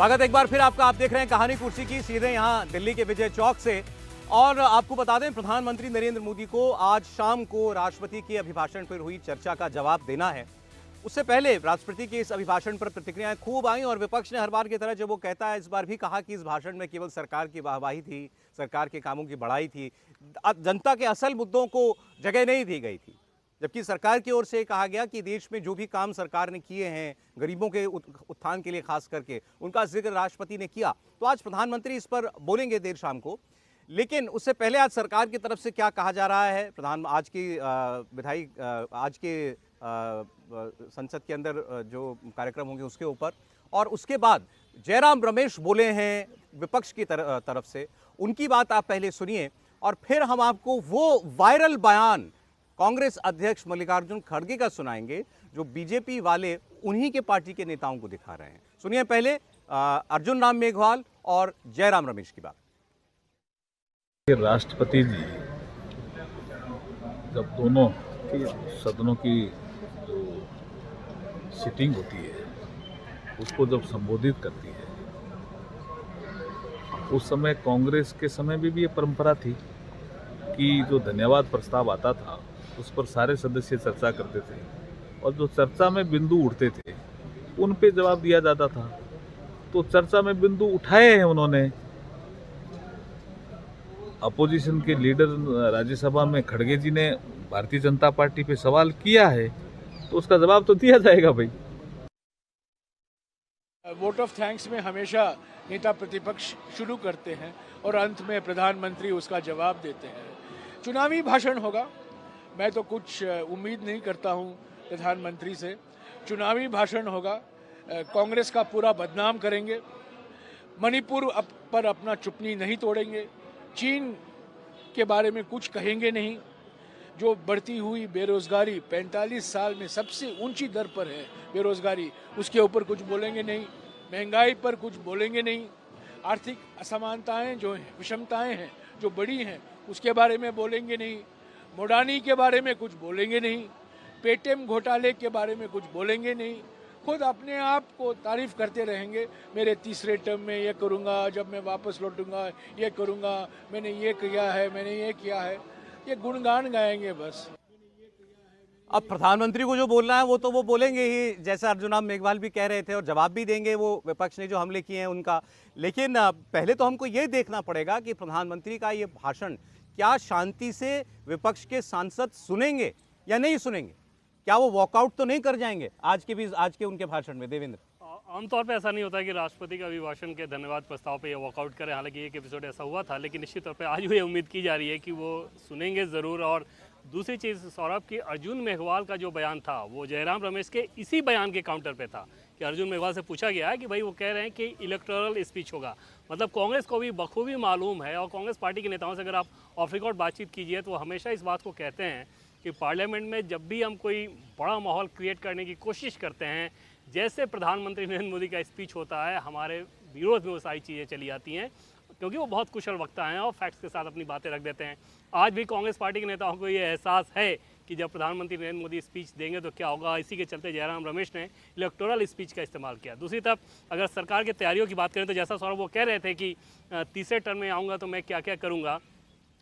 स्वागत एक बार फिर आपका। आप देख रहे हैं कहानी कुर्सी की, सीधे यहाँ दिल्ली के विजय चौक से। और आपको बता दें, प्रधानमंत्री नरेंद्र मोदी को आज शाम को राष्ट्रपति के अभिभाषण पर हुई चर्चा का जवाब देना है। उससे पहले राष्ट्रपति के इस अभिभाषण पर प्रतिक्रियाएं खूब आई और विपक्ष ने हर बार की तरह जो वो कहता है, इस बार भी कहा कि इस भाषण में केवल सरकार की वाहवाही थी, सरकार के कामों की बड़ाई थी, जनता के असल मुद्दों को जगह नहीं दी गई थी। जबकि सरकार की ओर से कहा गया कि देश में जो भी काम सरकार ने किए हैं गरीबों के उत्थान के लिए खास करके, उनका जिक्र राष्ट्रपति ने किया। तो आज प्रधानमंत्री इस पर बोलेंगे देर शाम को। लेकिन उससे पहले आज सरकार की तरफ से क्या कहा जा रहा है, आज की आज के संसद के अंदर जो कार्यक्रम होंगे उसके ऊपर, और उसके बाद जयराम रमेश बोले हैं विपक्ष की तरफ से, उनकी बात आप पहले सुनिए और फिर हम आपको वो वायरल बयान कांग्रेस अध्यक्ष मल्लिकार्जुन खड़गे का सुनाएंगे जो बीजेपी वाले उन्हीं के पार्टी के नेताओं को दिखा रहे हैं। सुनिए पहले अर्जुन राम मेघवाल और जयराम रमेश की बात। राष्ट्रपति जी जब दोनों सदनों की जो सिटिंग होती है उसको जब संबोधित करती है, उस समय कांग्रेस के समय में भी ये परंपरा थी कि जो धन्यवाद प्रस्ताव आता था उस पर सारे सदस्य चर्चा करते थे और जो चर्चा में बिंदु उठते थे उन पे जवाब दिया जाता था। तो चर्चा में बिंदु उठाए हैं उन्होंने। अपोजिशन के लीडर राज्यसभा में खड़गे जी ने भारतीय जनता पार्टी पे सवाल किया है, तो उसका जवाब तो दिया जाएगा भाई। वोट ऑफ थैंक्स में हमेशा नेता प्रतिपक्ष शुरू करते हैं और अंत में प्रधानमंत्री उसका जवाब देते हैं। चुनावी भाषण होगा, मैं तो कुछ उम्मीद नहीं करता हूं प्रधानमंत्री से। चुनावी भाषण होगा, कांग्रेस का पूरा बदनाम करेंगे, मणिपुर पर अपना चुप्पी नहीं तोड़ेंगे, चीन के बारे में कुछ कहेंगे नहीं, जो बढ़ती हुई बेरोजगारी 45 साल में सबसे ऊंची दर पर है बेरोजगारी, उसके ऊपर कुछ बोलेंगे नहीं, महंगाई पर कुछ बोलेंगे नहीं, आर्थिक असमानताएं जो विषमताएं हैं जो बड़ी हैं उसके बारे में बोलेंगे नहीं, मोडानी के बारे में कुछ बोलेंगे नहीं, पेटीएम घोटाले के बारे में कुछ बोलेंगे नहीं। खुद अपने आप को तारीफ करते रहेंगे, मेरे तीसरे टर्म में ये करूँगा, जब मैं वापस लौटूंगा ये करूँगा, मैंने ये किया है, मैंने ये किया है, ये गुणगान गाएंगे बस। अब प्रधानमंत्री को जो बोलना है वो तो वो बोलेंगे ही, जैसा अर्जुन राम मेघवाल भी कह रहे थे, और जवाब भी देंगे वो विपक्ष ने जो हमले किए हैं उनका। लेकिन पहले तो हमको ये देखना पड़ेगा कि प्रधानमंत्री का ये भाषण क्या शांति से विपक्ष के सांसद सुनेंगे या नहीं सुनेंगे। क्या वो वॉकआउट तो नहीं कर जाएंगे आज के उनके भाषण में। देवेंद्र, आमतौर पे ऐसा नहीं होता कि राष्ट्रपति के अभिभाषण के धन्यवाद प्रस्ताव पे ये वॉकआउट करें। हालांकि एक एपिसोड ऐसा हुआ था, लेकिन निश्चित तौर पे आज भी उम्मीद की जा रही है कि वो सुनेंगे ज़रूर। और दूसरी चीज़ सौरभ की, अर्जुन मेघवाल का जो बयान था वो जयराम रमेश के इसी बयान के काउंटर पे था कि अर्जुन मेघवाल से पूछा गया है कि भाई वो कह रहे हैं कि इलेक्टोरल स्पीच होगा। मतलब कांग्रेस को भी बखूबी मालूम है, और कांग्रेस पार्टी के नेताओं से अगर आप ऑफ रिकॉर्ड बातचीत कीजिए तो वो हमेशा इस बात को कहते हैं कि पार्लियामेंट में जब भी हम कोई बड़ा माहौल क्रिएट करने की कोशिश करते हैं, जैसे प्रधानमंत्री नरेंद्र मोदी का स्पीच होता है, हमारे विरोध में वो सारी चीज़ें चली आती हैं, क्योंकि वो बहुत कुशल वक्ता हैं और फैक्ट्स के साथ अपनी बातें रख देते हैं। आज भी कांग्रेस पार्टी के नेताओं को ये एहसास है कि जब प्रधानमंत्री नरेंद्र मोदी स्पीच देंगे तो क्या होगा। इसी के चलते जयराम रमेश ने इलेक्टोरल स्पीच का इस्तेमाल किया। दूसरी तरफ अगर सरकार की तैयारियों की बात करें तो जैसा सौरभ वो कह रहे थे कि तीसरे टर्म में आऊँगा तो मैं क्या क्या करूँगा,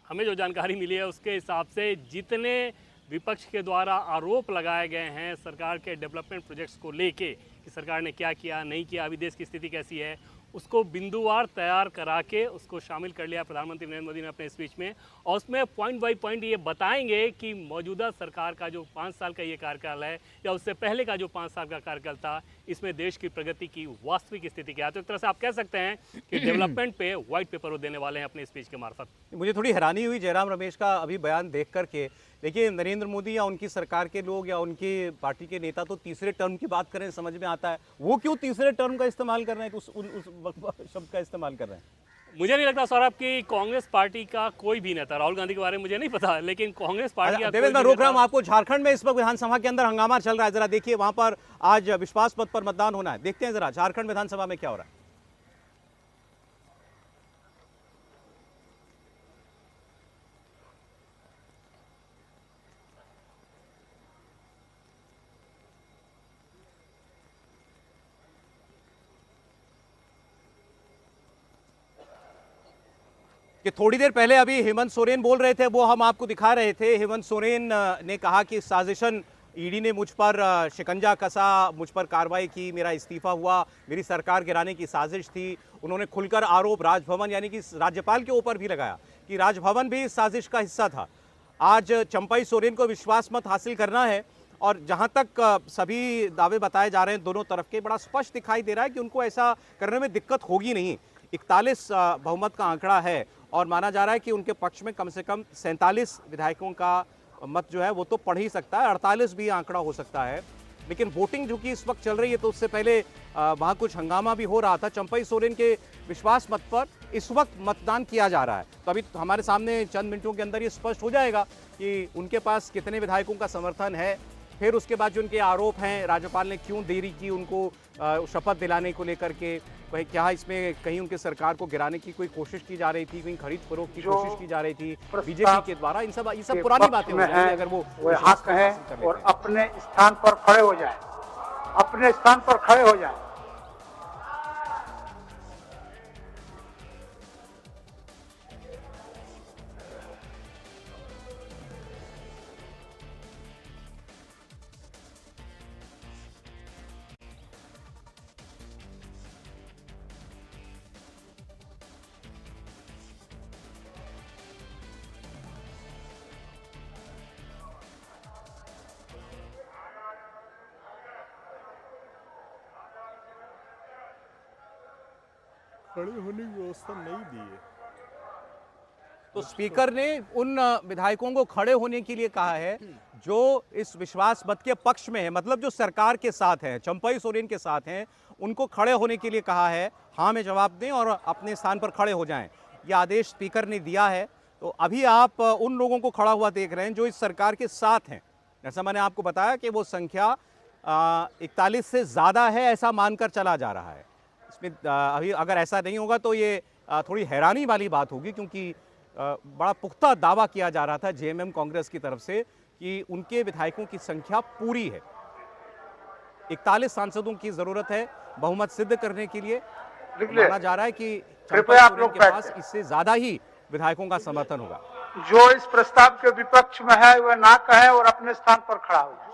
हमें जो जानकारी मिली है उसके हिसाब से जितने विपक्ष के द्वारा आरोप लगाए गए हैं सरकार के डेवलपमेंट प्रोजेक्ट्स को लेके कि सरकार ने क्या किया नहीं किया, अभी देश की स्थिति कैसी है, उसको बिंदुवार तैयार करा के उसको शामिल कर लिया प्रधानमंत्री नरेंद्र मोदी ने अपने स्पीच में। और उसमें पॉइंट बाय पॉइंट ये बताएंगे कि मौजूदा सरकार का जो 5 साल का ये कार्यकाल है या उससे पहले का जो 5 साल का कार्यकाल था, इसमें देश की प्रगति की वास्तविक स्थिति क्या है। तो एक तरह से आप कह सकते हैं कि डेवलपमेंट पे व्हाइट पेपर वो देने वाले हैं अपने स्पीच के मार्फत। मुझे थोड़ी हैरानी हुई जयराम रमेश का अभी बयान देख करके। देखिए, नरेंद्र मोदी या उनकी सरकार के लोग या उनकी पार्टी के नेता तो तीसरे टर्म की बात करें समझ में आता है, वो क्यों तीसरे टर्म का इस्तेमाल कर रहे हैं, उस शब्द का इस्तेमाल कर रहे हैं। मुझे नहीं लगता सौरभ कि कांग्रेस पार्टी का कोई भी नेता, राहुल गांधी के बारे में मुझे नहीं पता, लेकिन कांग्रेस पार्टी का देवेंद्र, मैं रोक रहा हूं आपको। झारखंड में इस वक्त विधानसभा के अंदर हंगामा चल रहा है, जरा देखिए, वहां पर आज विश्वास मत पर मतदान होना है। देखते हैं जरा झारखंड विधानसभा में क्या हो रहा है। कि थोड़ी देर पहले अभी हेमंत सोरेन बोल रहे थे, वो हम आपको दिखा रहे थे। हेमंत सोरेन ने कहा कि साजिशन, ईडी ने मुझ पर शिकंजा कसा, मुझ पर कार्रवाई की, मेरा इस्तीफा हुआ, मेरी सरकार गिराने की साजिश थी। उन्होंने खुलकर आरोप राजभवन यानी कि राज्यपाल के ऊपर भी लगाया कि राजभवन भी इस साजिश का हिस्सा था। आज चंपाई सोरेन को विश्वास मत हासिल करना है और जहां तक सभी दावे बताए जा रहे हैं दोनों तरफ के, बड़ा स्पष्ट दिखाई दे रहा है कि उनको ऐसा करने में दिक्कत होगी नहीं। 41 बहुमत का आंकड़ा है और माना जा रहा है कि उनके पक्ष में कम से कम 47 विधायकों का मत जो है वो तो पढ़ ही सकता है, 48 भी आंकड़ा हो सकता है। लेकिन वोटिंग जो कि इस वक्त चल रही है, तो उससे पहले वहाँ कुछ हंगामा भी हो रहा था। चंपाई सोरेन के विश्वास मत पर इस वक्त मतदान किया जा रहा है, तो अभी हमारे सामने चंद मिनटों के अंदर ये स्पष्ट हो जाएगा कि उनके पास कितने विधायकों का समर्थन है। फिर उसके बाद जो उनके आरोप हैं, राज्यपाल ने क्यों देरी की उनको शपथ दिलाने को लेकर के, क्या इसमें कहीं उनके सरकार को गिराने की कोई कोशिश की जा रही थी, कहीं खरीद फरोख्त की कोशिश की जा रही थी बीजेपी के द्वारा, ये सब पुरानी बातें हो जाएंगी अगर वो हक है और अपने स्थान पर खड़े हो जाए, अपने स्थान पर खड़े हो जाए। खड़े होने की व्यवस्था नहीं दी है। तो स्पीकर ने उन विधायकों को खड़े होने के लिए कहा है जो इस विश्वास मत के पक्ष में है, मतलब जो सरकार के साथ है, चंपाई सोरेन के साथ हैं, उनको खड़े होने के लिए कहा है। हाँ में जवाब दें और अपने स्थान पर खड़े हो जाएं, ये आदेश स्पीकर ने दिया है। तो अभी आप उन लोगों को खड़ा हुआ देख रहे हैं जो इस सरकार के साथ हैं। जैसा मैंने आपको बताया कि वो संख्या 41 से ज़्यादा है, ऐसा मानकर चला जा रहा है। इसमें अभी अगर ऐसा नहीं होगा तो ये थोड़ी हैरानी वाली बात होगी, क्योंकि बड़ा पुख्ता दावा किया जा रहा था जेएमएम कांग्रेस की तरफ से कि उनके विधायकों की संख्या पूरी है। 41 सांसदों की जरूरत है बहुमत सिद्ध करने के लिए। माना जा रहा है कि कृपया आप लोग के पास इससे ज्यादा ही विधायकों का समर्थन होगा। जो इस प्रस्ताव के विपक्ष में है वह ना कहे और अपने स्थान पर खड़ा हो जाए।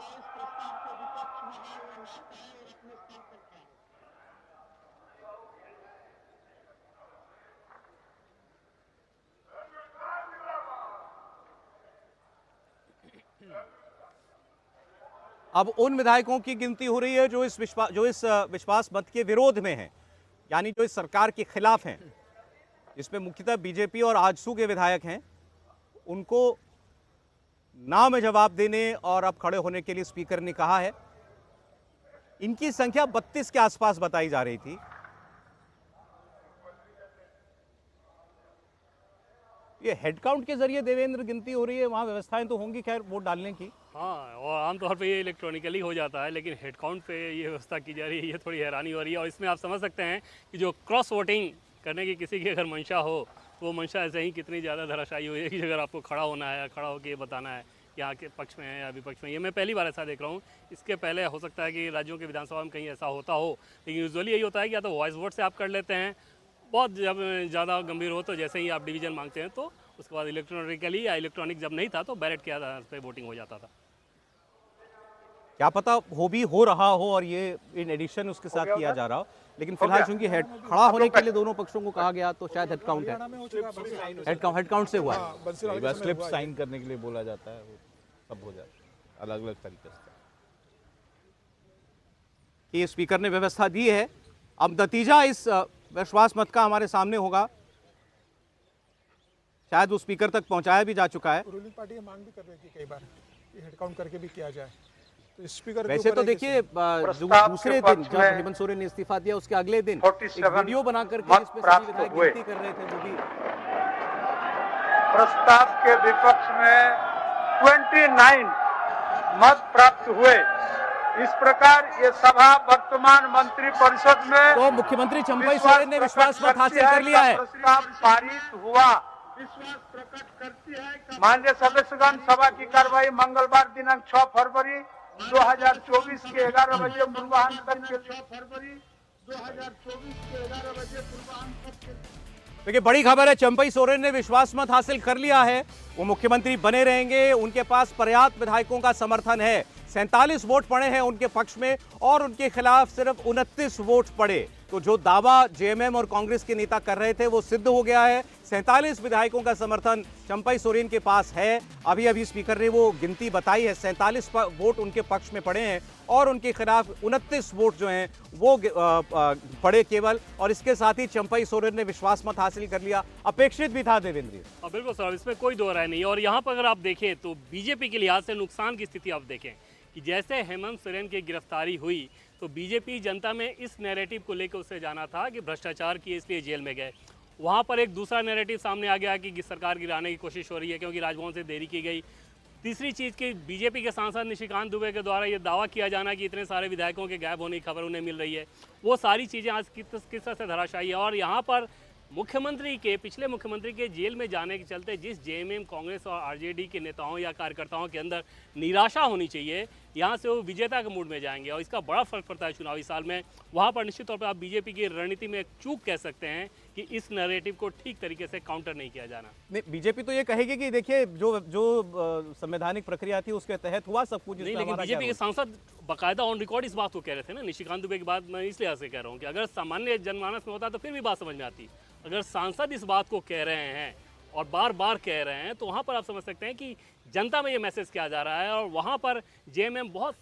अब उन विधायकों की गिनती हो रही है जो इस विश्वास मत के विरोध में हैं, यानी जो इस सरकार के खिलाफ हैं, जिसमें मुख्यतः बीजेपी और आजसू के विधायक हैं। उनको ना में जवाब देने और अब खड़े होने के लिए स्पीकर ने कहा है। इनकी संख्या 32 के आसपास बताई जा रही थी। ये हेड काउंट के जरिए देवेंद्र गिनती हो रही है, वहां व्यवस्थाएं तो होंगी खैर वोट डालने की। हाँ, और आमतौर पे ये इलेक्ट्रॉनिकली हो जाता है, लेकिन हेड काउंट पे ये व्यवस्था की जा रही है, ये थोड़ी हैरानी हो रही है। और इसमें आप समझ सकते हैं कि जो क्रॉस वोटिंग करने की किसी की अगर मंशा हो, तो वो मंशा ऐसे ही कितनी ज़्यादा धराशायी हुई है कि अगर आपको खड़ा होना है, खड़ा होकर ये बताना है कि यहाँ के पक्ष में है या विपक्ष में। ये मैं पहली बार ऐसा देख रहा हूँ। इसके पहले हो सकता है कि राज्यों के विधानसभा में कहीं ऐसा होता हो, लेकिन यूजुअली यही होता है कि या तो वॉइस वोट से आप कर लेते हैं, बहुत जब ज़्यादा गंभीर हो तो जैसे ही आप डिवीज़न मांगते हैं तो उसके बाद इलेक्ट्रॉनिकली या इलेक्ट्रॉनिक जब नहीं था तो बैलेट के आधार पर वोटिंग हो जाता था। क्या पता हो रहा हो और ये इन एडिशन उसके साथ किया जा रहा हो, लेकिन फिलहाल चूंकि खड़ा होने के लिए दोनों पक्षों को कहा गया तो शायद हेड काउंट है। हेड काउंट से हुआ है। स्लिप साइन करने के लिए बोला जाता है, वो सब हो जाता है अलग अलग तरीके से। कि स्पीकर ने व्यवस्था दी है। अब नतीजा इस विश्वास मत का हमारे सामने होगा। शायद वो स्पीकर तक पहुंचाया भी जा चुका है। रूलिंग पार्टी मांग भी कर रही थी कई बार कि हेड काउंट करके भी किया जाए, तो स्पीकर वैसे तो देखिए दूसरे दिन जब हेमंत सोरेन ने इस्तीफा दिया उसके अगले दिन एक वीडियो बनाकर के इसमें सभी विधायक गिनती कर रहे थे। वो भी प्रस्ताव के विपक्ष में 29 मत प्राप्त हुए। इस प्रकार ये सभा वर्तमान मंत्री परिषद में तो मुख्यमंत्री चंपाई सोरेन ने विश्वास मत हासिल कर लिया है। प्रस्ताव पारित हुआ। विश्वास प्रकट करती है। माननीय सदस्यगण, सभा की कार्रवाई मंगलवार दिनांक 6 फरवरी 2024 के 11 बजे पूर्वाह्न तक के 6 फरवरी 2024 के 11 बजे पूर्वाह्न तक के देखिए बड़ी खबर है, चंपई सोरेन ने विश्वास मत हासिल कर लिया है, वो मुख्यमंत्री बने रहेंगे, उनके पास पर्याप्त विधायकों का समर्थन है। 47 वोट पड़े हैं उनके पक्ष में और उनके खिलाफ सिर्फ 29 वोट पड़े। तो जो दावा जेएमएम और कांग्रेस के नेता कर रहे थे वो सिद्ध हो गया है। 47 विधायकों का समर्थन चंपई सोरेन के पास है। अभी अभी स्पीकर ने वो गिनती बताई है, 47 वोट उनके पक्ष में पड़े हैं और उनके खिलाफ 29 वोट जो हैं वो पड़े केवल। और इसके साथ ही चंपई सोरेन ने विश्वास मत हासिल कर लिया, अपेक्षित भी था देवेंद्र। बिल्कुल सर, इसमें कोई दो राय नहीं है। और यहाँ पर अगर आप देखें तो बीजेपी के लिहाज से नुकसान की स्थिति आप देखें कि जैसे हेमंत सोरेन की गिरफ्तारी हुई तो बीजेपी जनता में इस नैरेटिव को लेकर उससे जाना था कि भ्रष्टाचार किए इसलिए जेल में गए। वहाँ पर एक दूसरा नैरेटिव सामने आ गया कि सरकार गिराने की कोशिश हो रही है क्योंकि राजभवन से देरी की गई। तीसरी चीज़ कि बीजेपी के सांसद निशिकांत दुबे के द्वारा ये दावा किया जाना कि इतने सारे विधायकों के गायब होने की खबर उन्हें मिल रही है, वो सारी चीज़ें आज किस तरह से धराशायी है। और यहाँ पर पिछले मुख्यमंत्री के जेल में जाने के चलते जिस जेएमएम, कांग्रेस और आरजेडी के नेताओं या कार्यकर्ताओं के अंदर निराशा होनी चाहिए, यहाँ से वो विजेता के मूड में जाएंगे और इसका बड़ा फर्क पड़ता है चुनावी साल में। वहाँ पर निश्चित तौर पर आप बीजेपी की रणनीति में एक चूक कह सकते हैं कि इस नैरेटिव को ठीक तरीके से काउंटर नहीं किया जाना। नहीं, बीजेपी तो ये कहेगी कि देखिए जो संवैधानिक प्रक्रिया थी उसके तहत हुआ सब कुछ। नहीं, लेकिन बीजेपी के सांसद बाकायदा ऑन रिकॉर्ड इस बात को कह रहे थे ना। निशिकांत दुबे की बात मैं इस लिहाज से कह रहा हूँ कि अगर सामान्य जनमानस में होता तो फिर भी बात समझ में आती। अगर सांसद इस बात को कह रहे हैं और बार बार कह रहे हैं तो वहाँ पर आप समझ सकते हैं कि जनता में ये मैसेज किया जा रहा है। और वहाँ पर जेएमएम बहुत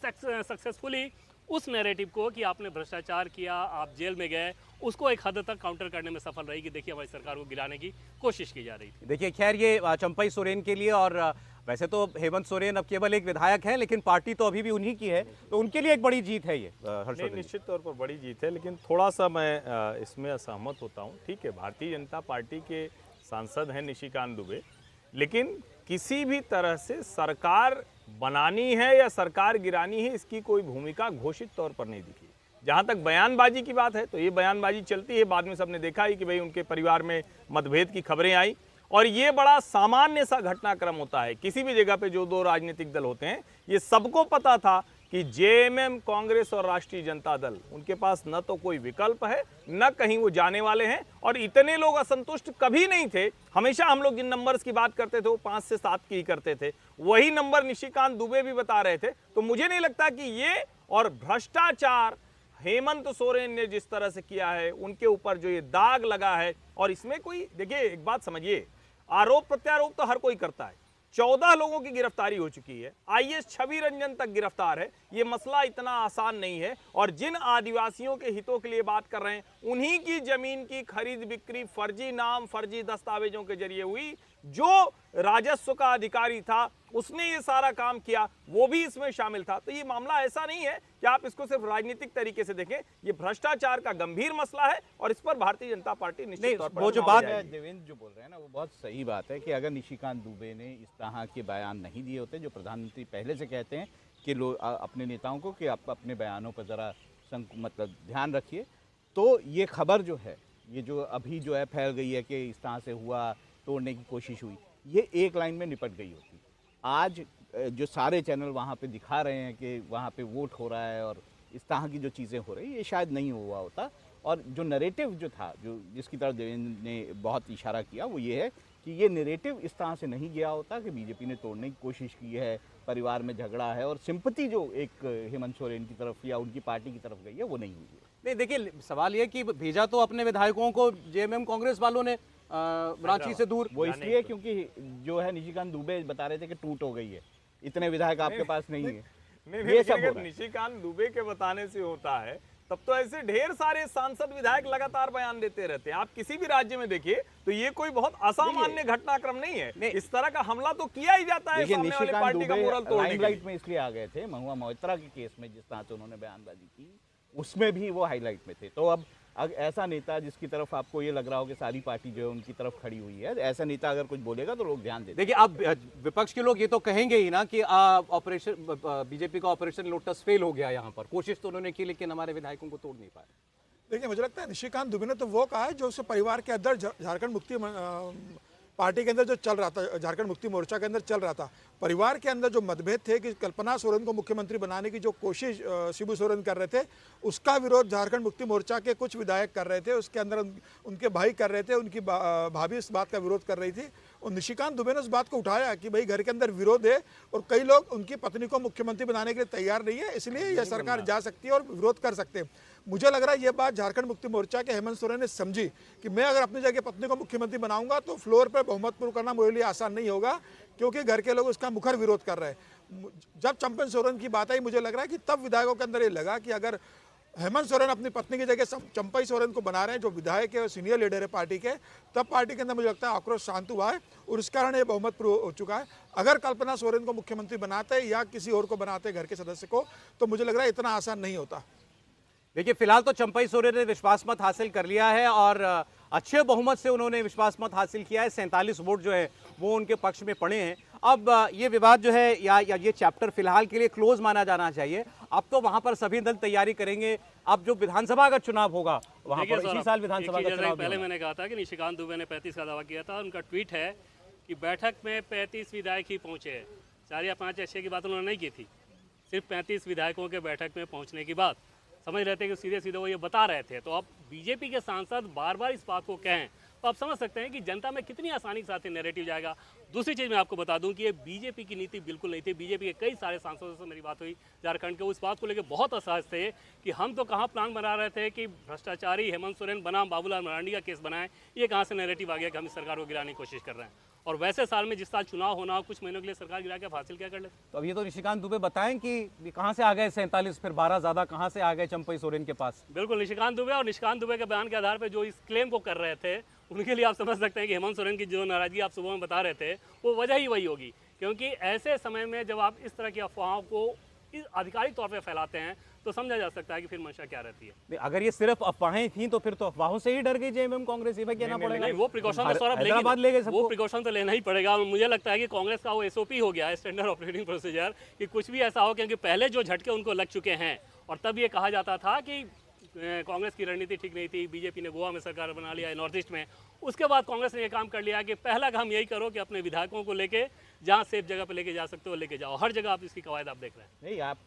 सक्सेसफुली उस नैरेटिव को कि आपने भ्रष्टाचार किया, आप जेल में गए, उसको एक हद तक काउंटर करने में सफल रही कि देखिए हमारी सरकार को गिराने की कोशिश की जा रही थी। देखिए खैर ये चंपई सोरेन के लिए, और वैसे तो हेमंत सोरेन अब केवल एक विधायक हैं लेकिन पार्टी तो अभी भी उन्हीं की है, तो उनके लिए एक बड़ी जीत है ये। हर्षवर्धन, निश्चित तौर पर बड़ी जीत है, लेकिन थोड़ा सा मैं इसमें असहमत होता हूँ। ठीक है, भारतीय जनता पार्टी के सांसद हैं निशिकांत दुबे, लेकिन किसी भी तरह से सरकार बनानी है या सरकार गिरानी है इसकी कोई भूमिका घोषित तौर पर नहीं दिखी। जहाँ तक बयानबाजी की बात है तो ये बयानबाजी चलती है, बाद में सबने देखा ही कि भाई उनके परिवार में मतभेद की खबरें आई और ये बड़ा सामान्य सा घटनाक्रम होता है। किसी भी जगह पे जो दो राजनीतिक दल होते हैं, ये सबको पता था कि जेएमएम, कांग्रेस और राष्ट्रीय जनता दल, उनके पास न तो कोई विकल्प है न कहीं वो जाने वाले हैं। और इतने लोग असंतुष्ट कभी नहीं थे। हमेशा हम लोग जिन नंबर्स की बात करते थे वो 5 से 7 की ही करते थे, वही नंबर निशिकांत दुबे भी बता रहे थे। तो मुझे नहीं लगता कि ये और भ्रष्टाचार हेमंत सोरेन ने जिस तरह से किया है, उनके ऊपर जो ये दाग लगा है, और इसमें कोई, देखिए एक बात समझिए, आरोप प्रत्यारोप तो हर कोई करता है। 14 लोगों की गिरफ्तारी हो चुकी है, आईएएस छवि रंजन तक गिरफ्तार है। ये मसला इतना आसान नहीं है। और जिन आदिवासियों के हितों के लिए बात कर रहे हैं, उन्हीं की जमीन की खरीद बिक्री फर्जी नाम, फर्जी दस्तावेजों के जरिए हुई। जो राजस्व का अधिकारी था उसने ये सारा काम किया, वो भी इसमें शामिल था। तो ये मामला ऐसा नहीं है कि आप इसको सिर्फ राजनीतिक तरीके से देखें, ये भ्रष्टाचार का गंभीर मसला है और इस पर भारतीय जनता पार्टी निश्चित तौर पर वो जो बात देवेंद्र जो बोल रहे हैं ना, वो बहुत सही बात है कि अगर निशिकांत दुबे ने इस तरह के बयान नहीं दिए होते, जो प्रधानमंत्री पहले से कहते हैं कि लोग अपने नेताओं को कि आप अपने बयानों पर ज़रा मतलब ध्यान रखिए, तो ये खबर जो है, ये जो अभी जो है फैल गई है कि इस तरह से हुआ, तोड़ने की कोशिश हुई, ये एक लाइन में निपट गई होती। आज जो सारे चैनल वहाँ पे दिखा रहे हैं कि वहाँ पे वोट हो रहा है और इस तरह की जो चीज़ें हो रही, ये शायद नहीं हुआ होता। और जो नैरेटिव जो था, जो जिसकी तरफ देवेंद्र ने बहुत इशारा किया, वो ये है कि ये नैरेटिव इस तरह से नहीं गया होता कि बीजेपी ने तोड़ने की कोशिश की है, परिवार में झगड़ा है, और सिंपैथी जो एक हेमंत सोरेन की तरफ या उनकी पार्टी की तरफ गई है वो नहीं हुई है। नहीं देखिए सवाल ये कि भेजा तो अपने विधायकों को जेएमएम कांग्रेस वालों ने रांची से दूर, वो इसलिए क्योंकि जो है निशिकांत दुबे बता रहे थे कि टूट हो गई है, इतने विधायक आपके पास नहीं है। नहीं, अगर निशिकांत दुबे के बताने से होता है तब तो ऐसे ढेर सारे सांसद विधायक लगातार बयान देते रहते हैं। आप किसी भी राज्य में देखिए तो ये कोई बहुत असामान्य घटनाक्रम नहीं है। इस तरह का हमला तो किया ही जाता है सामने वाले पार्टी का मोरल तोड़ने के लिए। हाईलाइट में इसलिए आ गए थे महुआ मोइत्रा के केस में, जिस तरह से उन्होंने बयानबाजी की, उसमें भी वो हाईलाइट में थे। तो अब ऐसा नेता जिसकी तरफ आपको ये लग रहा हो कि सारी पार्टी जो है उनकी तरफ खड़ी हुई है, ऐसा नेता अगर कुछ बोलेगा तो लोग ध्यान देते। देखिए अब विपक्ष के लोग ये तो कहेंगे ही ना कि ऑपरेशन बीजेपी का ऑपरेशन लोटस फेल हो गया। यहाँ पर कोशिश तो उन्होंने की लेकिन हमारे विधायकों को तोड़ नहीं पाए। देखिए मुझे लगता है निशिकांत दुबे ने तो वो कहा है जो उसके परिवार के अंदर झारखंड मुक्ति पार्टी के अंदर जो चल रहा था, झारखंड मुक्ति मोर्चा के अंदर चल रहा था, परिवार के अंदर जो मतभेद थे कि कल्पना सोरेन को मुख्यमंत्री बनाने की जो कोशिश शिबू सोरेन कर रहे थे, उसका विरोध झारखंड मुक्ति मोर्चा के कुछ विधायक कर रहे थे, उसके अंदर उनके भाई कर रहे थे, उनकी भाभी इस बात का विरोध कर रही थी। और निशिकांत दुबे ने उस बात को उठाया कि भाई घर के अंदर विरोध है और कई लोग उनकी पत्नी को मुख्यमंत्री बनाने के लिए तैयार नहीं है, इसलिए यह सरकार जा सकती है और विरोध कर सकते हैं। मुझे लग रहा है ये बात झारखंड मुक्ति मोर्चा के हेमंत सोरेन ने समझी कि मैं अगर अपनी जगह पत्नी को मुख्यमंत्री बनाऊंगा तो फ्लोर पर बहुमत प्रूव करना मेरे लिए आसान नहीं होगा, क्योंकि घर के लोग उसका मुखर विरोध कर रहे हैं। जब चंपन सोरेन की बात आई, मुझे लग रहा है कि तब विधायकों के अंदर ये लगा कि अगर हेमंत सोरेन अपनी पत्नी की जगह चंपई सोरेन को बना रहे हैं, जो विधायक है और सीनियर लीडर है पार्टी के, तब पार्टी के अंदर मुझे लगता है आक्रोश शांत हुआ है और इस कारण ये बहुमत प्रूव हो चुका है। अगर कल्पना सोरेन को मुख्यमंत्री बनाते या किसी और को बनाते घर के सदस्य को, तो मुझे लग रहा है इतना आसान नहीं होता। देखिए, फिलहाल तो चंपई सोरेन ने विश्वास मत हासिल कर लिया है और अच्छे बहुमत से उन्होंने विश्वास मत हासिल किया है। 47 वोट जो है वो उनके पक्ष में पड़े हैं। अब ये विवाद जो है या ये चैप्टर फिलहाल के लिए क्लोज माना जाना चाहिए। अब तो वहां पर सभी दल तैयारी करेंगे। अब जो विधानसभा का चुनाव होगा वहां पर इसी साल विधानसभा का चुनाव पहले मैंने कहा था कि निशिकांत दुबे ने 35 का दावा किया था। उनका ट्वीट है कि बैठक में 35 विधायक ही पहुंचे हैं। 4 या 5 ऐसे की बात उन्होंने नहीं की थी, सिर्फ 35 विधायकों के बैठक में पहुंचने की बात समझ रहे थे कि सीधे सीधे वो ये बता रहे थे। तो अब बीजेपी के सांसद बार बार इस बात को कहें तो आप समझ सकते हैं कि जनता में कितनी आसानी के साथ नैरेटिव जाएगा। दूसरी चीज़ मैं आपको बता दूं कि ये बीजेपी की नीति बिल्कुल नहीं थी। बीजेपी के कई सारे सांसदों से मेरी बात हुई झारखंड के, उस बात को लेकर बहुत असहज थे कि हम तो कहाँ प्लान बना रहे थे कि भ्रष्टाचारी हेमंत सोरेन बनाम बाबूलाल मरांडी का केस बनाएं। ये कहाँ से नैरेटिव आ गया कि हम इस सरकार को गिराने की कोशिश कर रहे हैं। और वैसे साल में जिस साल चुनाव होना हो, कुछ महीनों के लिए सरकार गिरा के आप हासिल क्या कर लेते। तो अब ये तो निशिकांत दुबे बताएं कि कहां से आ गए 47 फिर 12 ज्यादा कहां से आ गए चंपई सोरेन के पास। बिल्कुल निशिकांत दुबे, और निशिकांत दुबे के बयान के आधार पर जो इस क्लेम को कर रहे थे उनके लिए आप समझ सकते हैं कि हेमंत सोरेन की जो नाराजगी आप सुबह में बता रहे थे वो वजह ही वही होगी। क्योंकि ऐसे समय में जब आप इस तरह की अफवाहों को इस आधिकारिक तौर पे फैलाते हैं तो समझा जा सकता है कि फिर मंशा क्या रहती है। अगर ये सिर्फ अफवाहें थी तो फिर तो अफवाहों से ही डर गई जेएमएम कांग्रेस, ये कहना पड़ेगा। नहीं, वो प्रिकॉशन तो सौरभ हैदराबाद ले गए, वो प्रिकॉशन तो लेना ही पड़ेगा। मुझे लगता है कि कांग्रेस का वो एसओपी हो गया है, स्टैंडर्ड ऑपरेटिंग प्रोसीजर, कि कुछ भी ऐसा हो, क्योंकि पहले जो झटके उनको लग चुके हैं और तब ये कहा जाता था कि कांग्रेस की रणनीति ठीक नहीं थी, बीजेपी ने गोवा में सरकार बना लिया है, नॉर्थ ईस्ट में। उसके बाद कांग्रेस ने ये काम कर लिया कि पहला काम यही करो कि अपने विधायकों को लेके जहाँ सेफ जगह पे लेके जा सकते हो लेके जाओ। हर जगह आप इसकी कवायद आप देख रहे हैं। नहीं, आप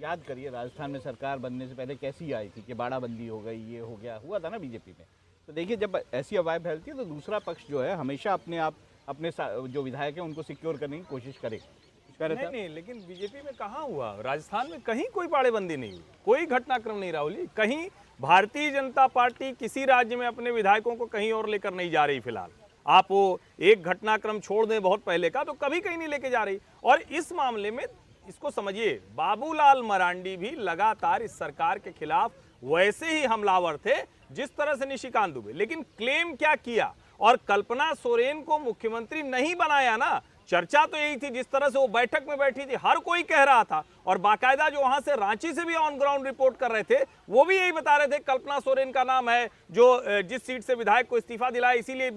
याद करिए राजस्थान में सरकार बनने से पहले कैसी आई थी कि बाड़ाबंदी हो गई, ये हो गया, हुआ था ना बीजेपी में। तो देखिए, जब ऐसी हवाएं फैलती है तो दूसरा पक्ष जो है हमेशा अपने जो विधायक है उनको सिक्योर करने की कोशिश करेगा। नहीं, लेकिन बीजेपी में कहाँ हुआ? राजस्थान में कहीं कोई बाड़ेबंदी नहीं हुई, कोई घटनाक्रम नहीं राहुल जी। कहीं भारतीय जनता पार्टी किसी राज्य में अपने विधायकों को कहीं और लेकर नहीं जा रही। फिलहाल आप वो एक घटनाक्रम छोड़ दें बहुत पहले का, तो कभी कहीं नहीं लेके जा रही। और इस मामले में इसको समझिए, बाबूलाल मरांडी भी लगातार इस सरकार के खिलाफ वैसे ही हमलावर थे जिस तरह से निशिकांत दुबे। लेकिन क्लेम क्या किया और कल्पना सोरेन को मुख्यमंत्री नहीं बनाया ना, चर्चा तो यही थी। जिस तरह से वो बैठक में बैठी थी, हर कोई कह रहा था, और बाकायदा जो वहां से रांची से भी ऑन ग्राउंड रिपोर्ट कर रहे थे वो भी यही बता रहे थे कल्पना सोरेन का नाम है जो जिस सीट से विधायक को इस्तीफा दिलाया, इसीलिए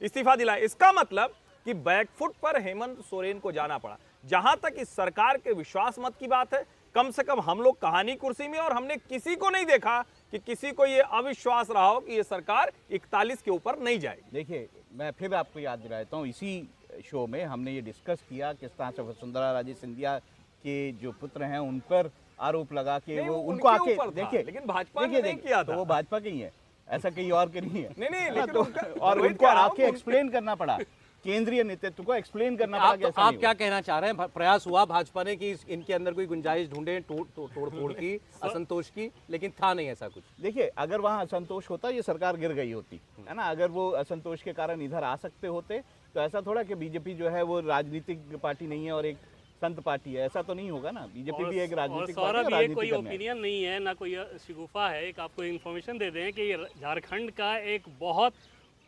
इस्तीफा दिलाया। इसका मतलब कि बैकफुट पर हेमंत सोरेन को जाना पड़ा। जहां तक इस सरकार के विश्वास मत की बात है, कम से कम हम लोग कहानी कुर्सी में और हमने किसी को नहीं देखा कि किसी को ये अविश्वास रहा हो कि ये सरकार 41 के ऊपर नहीं जाएगी। देखिए, मैं फिर आपको याद दिलाता हूँ, इसी शो में हमने ये डिस्कस किया किस तरह से वसुंधरा राजे सिंधिया के जो पुत्र हैं उन पर आरोप लगा के वो उनको आके देखिए, लेकिन भाजपा ने नहीं किया था। तो वो भाजपा के ही है, ऐसा कहीं और के नहीं है। नहीं, लेकिन और उनको आके एक्सप्लेन करना पड़ा, केंद्रीय नेतृत्व को एक्सप्लेन करना पड़ा कि ऐसा आप क्या कहना चाह रहे हैं? प्रयास हुआ भाजपा ने कि इनके अंदर कोई गुंजाइश ढूंढे तोड़ फोड़ की, असंतोष की, लेकिन था नहीं ऐसा कुछ। देखिए, अगर वहाँ असंतोष होता ये सरकार गिर गई होती है ना। अगर वो असंतोष के कारण इधर आ सकते होते तो ऐसा थोड़ा कि बीजेपी जो है वो राजनीतिक पार्टी नहीं है और एक संत पार्टी है, ऐसा तो नहीं होगा ना। बीजेपी भी एक राजनीतिक पार्टी है। ये कोई ओपिनियन नहीं है ना कोई शिगुफा है। एक आपको इन्फॉर्मेशन दे दें कि झारखंड का एक बहुत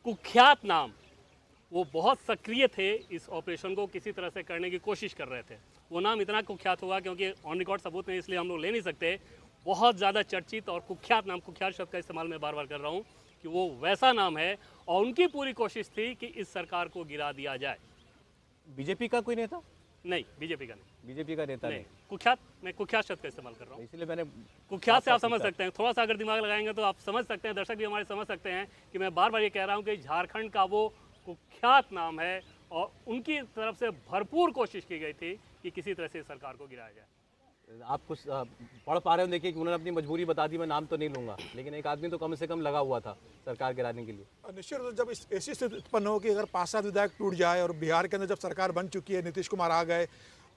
कुख्यात नाम, वो बहुत सक्रिय थे इस ऑपरेशन को किसी तरह से करने की कोशिश कर रहे थे। वो नाम इतना कुख्यात हुआ क्योंकि ऑन रिकॉर्ड सबूत नहीं, इसलिए हम लोग ले नहीं सकते। बहुत ज़्यादा चर्चित और कुख्यात नाम, कुख्यात शब्द का इस्तेमाल मैं बार बार कर रहा हूँ कि वो वैसा नाम है और उनकी पूरी कोशिश थी कि इस सरकार को गिरा दिया जाए। बीजेपी का कोई नेता? नहीं, बीजेपी का नहीं। बीजेपी का नेता नहीं। कुख्यात, मैं कुख्यात शब्द का इस्तेमाल कर रहा हूँ, इसलिए मैंने कुख्यात से आप समझ सकते हैं। थोड़ा सा अगर दिमाग लगाएंगे तो आप समझ सकते हैं, दर्शक भी हमारे समझ सकते हैं कि मैं बार बार ये कह रहा हूँ कि झारखंड का वो कुख्यात नाम है और उनकी तरफ से भरपूर कोशिश की गई थी कि किसी तरह से सरकार को गिराया जाए। आप कुछ पढ़ पा रहे हो, देखिए कि उन्होंने अपनी मजबूरी बता दी, मैं नाम तो नहीं लूंगा, लेकिन एक आदमी तो कम से कम लगा हुआ था सरकार गिराने के लिए। निश्चित रूप से जब ऐसी स्थिति उत्पन्न हो कि अगर 5-7 विधायक टूट जाए और बिहार के अंदर जब सरकार बन चुकी है, नीतीश कुमार आ गए,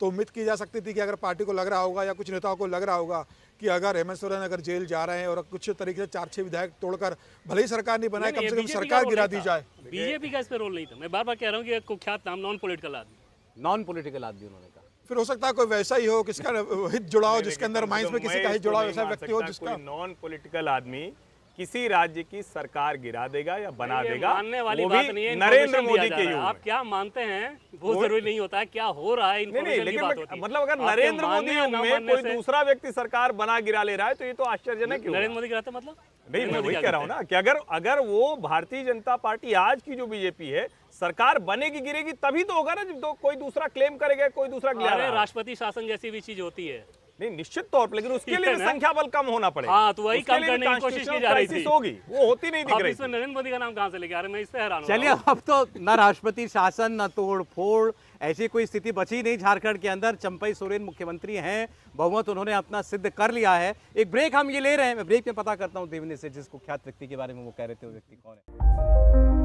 तो उम्मीद की जा सकती थी कि अगर पार्टी को लग रहा होगा या कुछ नेताओं को लग रहा होगा कि अगर हेमंत सोरेन अगर जेल जा रहे हैं और कुछ तरीके से 4-6 विधायक तोड़कर भले ही सरकार नहीं बनाए, कम से कम सरकार गिरा दी जाए। बीजेपी का इस पर रोल नहीं था। मैं बार बार कह रहा हूँ कि कुख्यात नाम, नॉन पॉलिटिकल आदमी, नॉन पॉलिटिकल आदमी उन्होंने कहा। फिर हो सकता है कोई वैसा ही हो किसका हित जुड़ा हो, जिसके अंदर माइंड में किसी का हित जुड़ा हो, ऐसा व्यक्ति हो जिसका नॉन पॉलिटिकल आदमी किसी राज्य की सरकार गिरा देगा या बना देगा, मानने वाली वो बात भी नहीं है। नरेंद्र information मोदी दिया के जा रहा है। युग आप क्या मानते हैं वो जरूरी नहीं होता है, क्या हो रहा है नहीं नहीं, information की लेकिन बात होती है। मतलब अगर आपके नरेंद्र मोदी मानने या युग ना में मानने कोई से- दूसरा व्यक्ति सरकार बना गिरा ले रहा है तो ये तो आश्चर्यजनक क्यों? नरेंद्र मोदी कराते मतलब नहीं, मैं नरेंद्र मोदी वही क्या कह रहा हूँ करते ना कि अगर वो भारतीय जनता पार्टी आज की जो बीजेपी है सरकार बनेगी गिरेगी तभी तो होगा ना जब कोई दूसरा क्लेम करेगा, कोई दूसरा हैं? गिरा अरे रहा है। राष्ट्रपति शासन जैसी भी चीज होती है। नहीं, निश्चित तौर पर, लेकिन उसके ठीक लिए है भी ना? संख्या बल कम होना पड़ेगा। हाँ, तो वही उसके कम लिए भी करने की कोशिश की constitutional जा रही crisis थी। होगी, वो होती नहीं दिख आप रही इसमें थी। नरेंद्र मोदी का नाम कहाँ से लेके आ रहे हैं? मैं इस पे हैरान हूँ। चलिए, अब तो न राष्ट्रपति शासन न तोड़ फोड़ ऐसी कोई स्थिति बची नहीं झारखंड के अंदर। चंपई सोरेन मुख्यमंत्री हैं, बहुमत उन्होंने अपना सिद्ध कर लिया है। एक ब्रेक हम ये ले रहे हैं, मैं ब्रेक में पता करता हूँ देवनी से जिस कुख्यात व्यक्ति के बारे में वो कह रहे थे वो व्यक्ति कौन है।